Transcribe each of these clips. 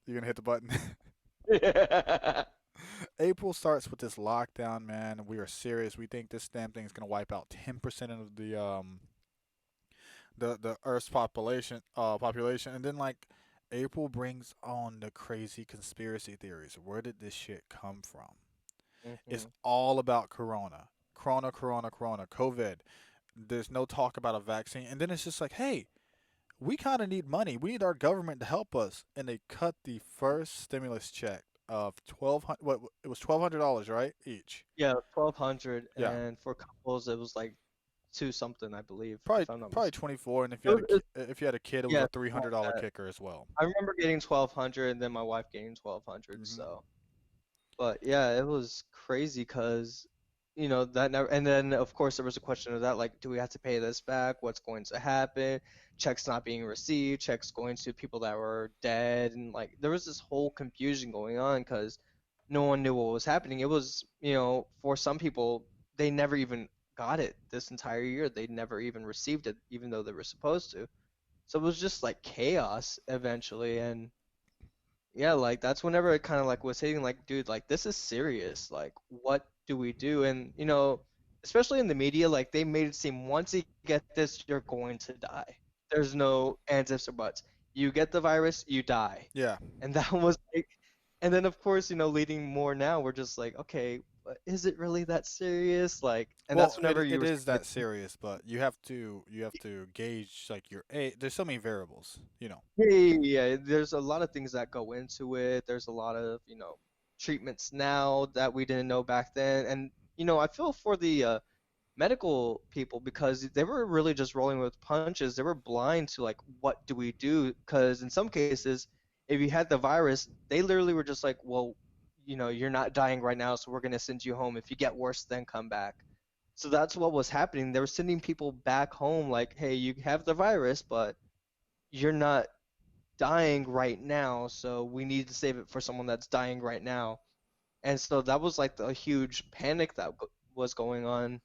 You gonna hit the button? Yeah. April starts with this lockdown, man. We are serious. We think this damn thing is gonna wipe out 10% of the Earth's population, and then like April brings on the crazy conspiracy theories. Where did this shit come from? It's Hmm. all about Corona, Corona, Corona, Corona, COVID. There's no talk about a vaccine, and then it's just like, hey, we kind of need money. We need our government to help us, and they cut the first stimulus check of 1200. What it was $1,200, right? Each. Yeah, 1,200, Yeah, and for couples it was like two something, I believe, probably if I'm not probably mistaken. 24. And if you It had was, it, if you had a kid, it was yeah, a three something hundred like dollar that. kicker as well. I remember getting 1,200, and then my wife getting 1,200. Hmm. So, but yeah, it was crazy because, that never. And then of course there was a question of that, like, do we have to pay this back? What's going to happen? Checks not being received, checks going to people that were dead, and like there was this whole confusion going on because no one knew what was happening. It was, for some people, they never even got it this entire year. They never even received it, even though they were supposed to. So it was just like chaos eventually, and yeah, like that's whenever it kind of like was hitting, like, dude, like this is serious. Like, what do we do? And especially in the media, like they made it seem once you get this, you're going to die. There's no ands, ifs, or buts. You get the virus, you die. Yeah. And that was like, and then of course, leading more now, we're just like, okay, but is it really that serious? Like, and that's Well, whenever it, you it were is saying, that serious, but you have to gauge like your age. There's so many variables, you know. yeah, yeah, yeah, yeah. There's a lot of things that go into it. There's a lot of, treatments now that we didn't know back then. And, I feel for the medical people because they were really just rolling with punches. They were blind to like, what do we do? Because in some cases, if you had the virus, they literally were just like, well, you're not dying right now, so we're gonna send you home. If you get worse, then come back. So that's what was happening. They were sending people back home like, hey, you have the virus, but you're not dying right now, so we need to save it for someone that's dying right now. And so that was like the huge panic that was going on.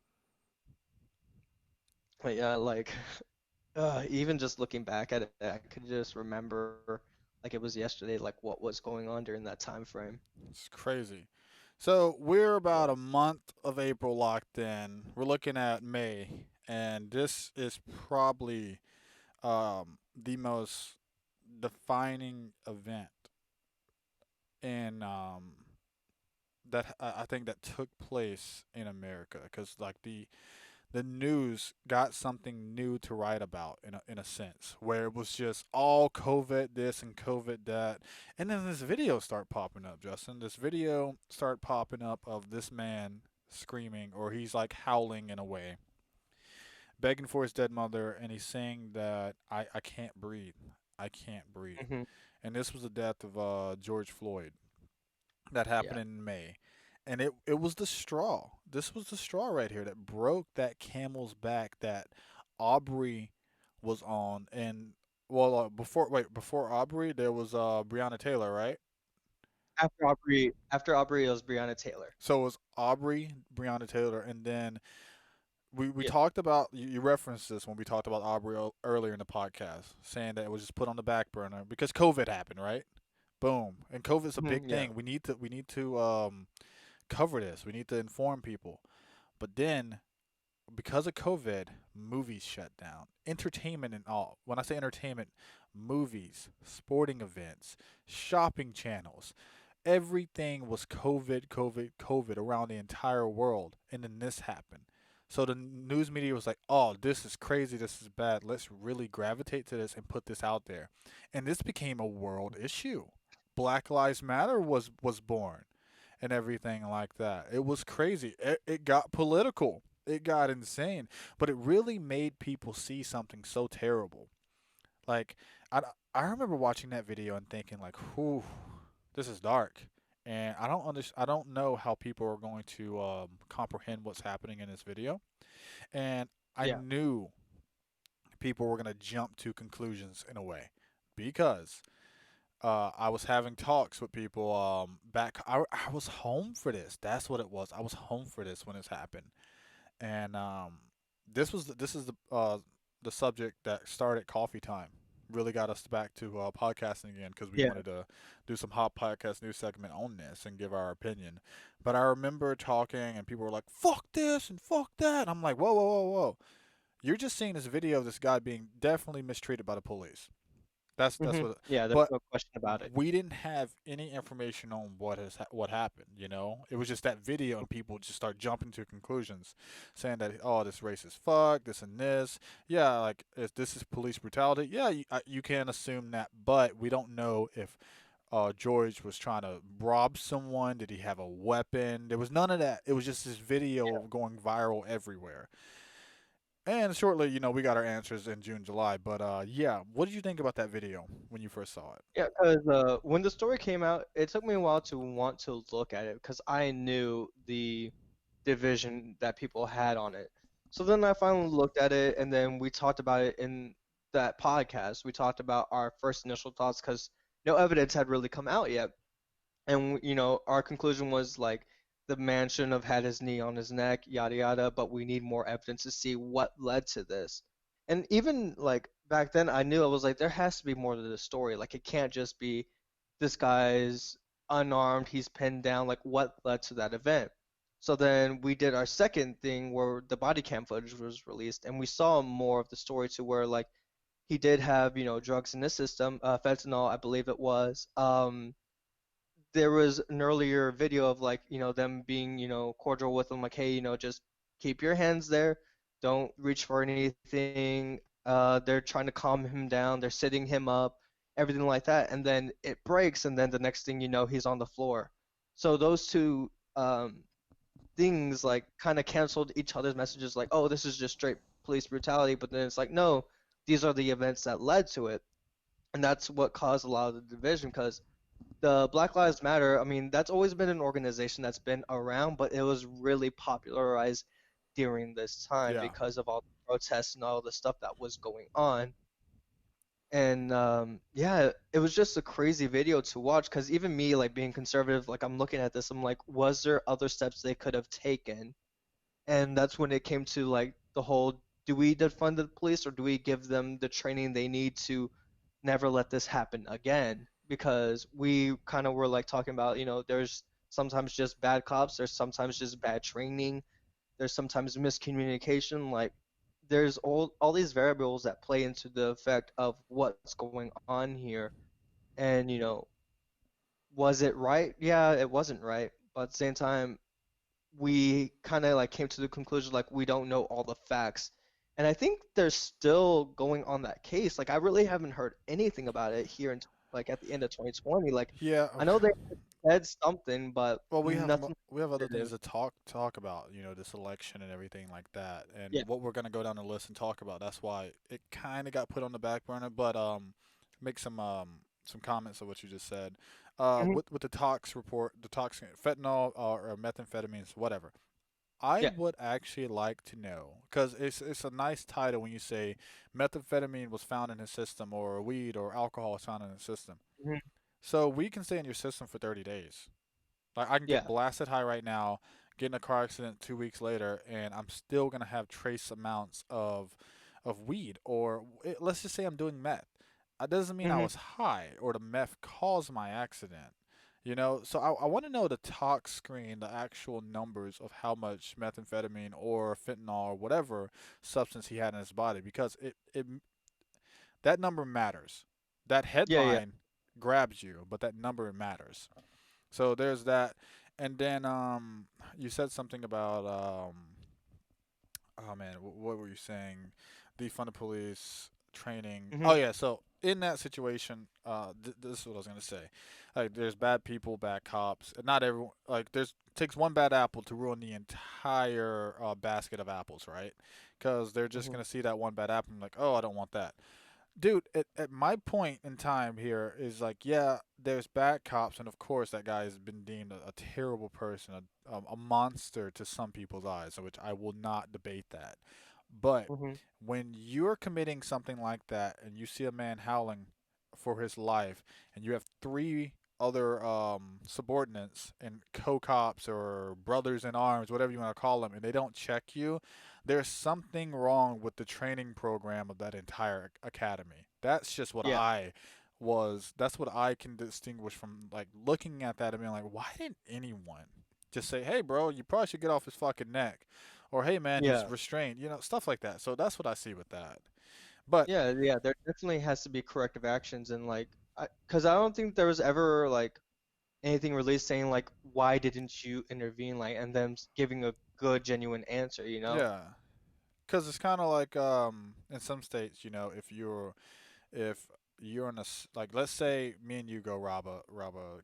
But yeah, like even just looking back at it, I could just remember like it was yesterday, like what was going on during that time frame. It's crazy. So we're Yeah. about a month of April locked in. We're looking at May, and this is probably the most defining event in that I think that took place in America, because like the news got something new to write about in a sense, where it was just all COVID this and COVID that, and then this video start popping up. Justin, this video start popping up of this man screaming, or he's like howling in a way, begging for his dead mother, and he's saying that I can't breathe, I can't breathe, Hmm. and this was the death of George Floyd that happened Yeah. in May. And it was the straw. This was the straw right here that broke that camel's back that Aubrey was on. And well, before Aubrey, there was Breonna Taylor, right? After Aubrey, it was Breonna Taylor. So it was Aubrey, Breonna Taylor, and then we Yeah. talked about, you referenced this when we talked about Aubrey earlier in the podcast, saying that it was just put on the back burner because COVID happened, right? Boom. And COVID's a big Hmm. Yeah. thing. We need to cover this. We need to inform people. But then, because of COVID, movies shut down. Entertainment and all. When I say entertainment, movies, sporting events, shopping channels, everything was COVID, COVID, COVID around the entire world. And then this happened. So the news media was like, oh, this is crazy. This is bad. Let's really gravitate to this and put this out there. And this became a world issue. Black Lives Matter was born and everything like that. It was crazy. It got political. It got insane. But it really made people see something so terrible. Like I, I remember watching that video and thinking like, "Whew, this is dark." And I don't know how people are going to comprehend what's happening in this video. And I Yeah. knew people were going to jump to conclusions in a way, because I was having talks with people back. I was home for this. That's what it was. I was home for this when this happened, and this is the subject that started Coffee Time. really got us back to podcasting again because we Yeah. wanted to do some hot podcast news segment on this and give our opinion. But I remember talking and people were like, "Fuck this and fuck that." I'm like, "Whoa, whoa, whoa, whoa! You're just seeing this video of this guy being definitely mistreated by the police. That's what. Yeah, there's But no question about it. we didn't have any information on what happened. You know, it was just that video, and people just start jumping to conclusions, saying that oh, this race is fucked, this and this. Yeah, like if this is police brutality. Yeah, you can assume that, but we don't know if George was trying to rob someone. Did he have a weapon? There was none of that. It was just this video going viral everywhere. And shortly, we got our answers in June, July. But yeah, what did you think about that video when you first saw it? Yeah, because when the story came out, it took me a while to want to look at it because I knew the division that people had on it. So then I finally looked at it, and then we talked about it in that podcast. We talked about our first initial thoughts because no evidence had really come out yet. And our conclusion was like the man shouldn't have had his knee on his neck, yada yada, but we need more evidence to see what led to this. And even like back then I knew I was like there has to be more to the story. Like it can't just be this guy's unarmed, he's pinned down, like what led to that event. So then we did our second thing where the body cam footage was released and we saw more of the story to where like he did have, drugs in his system, fentanyl, I believe it was. There was an earlier video of like them being cordial with him like hey just keep your hands there, don't reach for anything. They're trying to calm him down, they're sitting him up, everything like that, and then it breaks and then the next thing you know he's on the floor. So those two things like kind of canceled each other's messages like oh this is just straight police brutality, but then it's like no, these are the events that led to it, and that's what caused a lot of the division because the Black Lives Matter, I mean, that's always been an organization that's been around, but it was really popularized during this time Yeah, because of all the protests and all the stuff that was going on. And yeah, it was just a crazy video to watch because even me, like being conservative, like I'm looking at this, I'm like, was there other steps they could have taken? And that's when it came to like the whole, do we defund the police or do we give them the training they need to never let this happen again? Because we kind of were like talking about, there's sometimes just bad cops, there's sometimes just bad training, there's sometimes miscommunication, like there's all these variables that play into the effect of what's going on here. And was it right? Yeah, it wasn't right, but at the same time we kind of like came to the conclusion like we don't know all the facts. And I think they're still going on that case. Like I really haven't heard anything about it here in like at the end of 2020. Like yeah. I know they said something, but Well, nothing we have other things definitive. to talk about. This election and everything like that, and Yeah. what we're gonna go down the list and talk about. That's why it kind of got put on the back burner. But make some comments of what you just said. Hmm. With the tox report, the tox fentanyl or methamphetamines, whatever. I Yeah. would actually like to know because it's a nice title when you say methamphetamine was found in his system or weed or alcohol was found in his system. Hmm. So we can stay in your system for 30 days. Like I can get Yeah. blasted high right now, get in a car accident 2 weeks later, and I'm still gonna have trace amounts of weed. Or let's just say I'm doing meth. That doesn't mean I Hmm. was high or the meth caused my accident. So I want to know the tox screen, the actual numbers of how much methamphetamine or fentanyl or whatever substance he had in his body because it that number matters. That Yeah. Yeah. headline grabs you, but that number matters. So there's that, and then you said something about oh man, what were you saying? Defund the police training. Hmm. Oh yeah, so in that situation, this is what I was gonna say. Like, there's bad people, bad cops. And not everyone. Like, there's takes one bad apple to ruin the entire basket of apples, right? Because they're just Hmm. gonna see that one bad apple and like, oh, I don't want that. Dude, at my point in time here is like, yeah, there's bad cops, and of course that guy has been deemed a terrible person, a monster to some people's eyes, which I will not debate that. But Hmm. when you're committing something like that, and you see a man howling for his life, and you have three other subordinates and co-cops or brothers in arms, whatever you want to call them, and they don't check you, there's something wrong with the training program of that entire academy. That's just what Yeah, I was. That's what I can distinguish from like looking at that and being like, why didn't anyone just say, "Hey, bro, you probably should get off his fucking neck," or "Hey, man, he's yeah, restrained," stuff like that. So that's what I see with that. But yeah. There definitely has to be corrective actions and like, because I don't think there was ever like anything released saying like, why didn't you intervene? Like, and them giving a good, genuine answer, you know? yeah, because it's kind of like in some states, if you're in like let's say me and you go rob a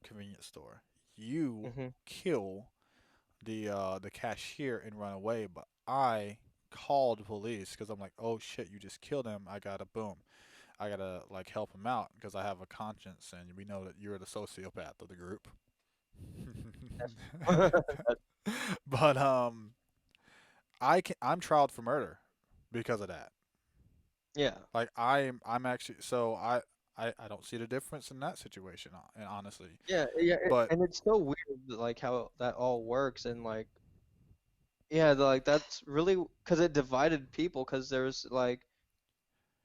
convenience store, you Hmm. kill the cashier and run away, but I called the police because I'm like, oh shit, you just killed him. I gotta like help him out because I have a conscience, and we know that you're the sociopath of the group. But I'm trialed for murder because of that. Yeah. Like I'm actually I don't see the difference in that situation, and honestly, but And it's so weird, like how that all works, and like, yeah, like that's really because it divided people, because there's like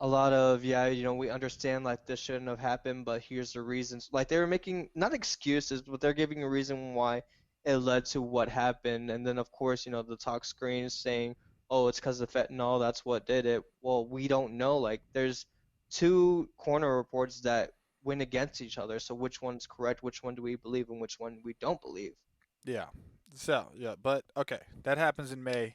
a lot of, yeah, we understand like this shouldn't have happened, but here's the reasons. Like they were making not excuses, but they're giving a reason why it led to what happened. And then of course, the talk screens saying, "Oh, it's because of fentanyl. That's what did it." Well, we don't know. Like there's two corner reports that went against each other. So which one's correct? Which one do we believe, and which one we don't believe? yeah, so yeah, but okay, that happens in May.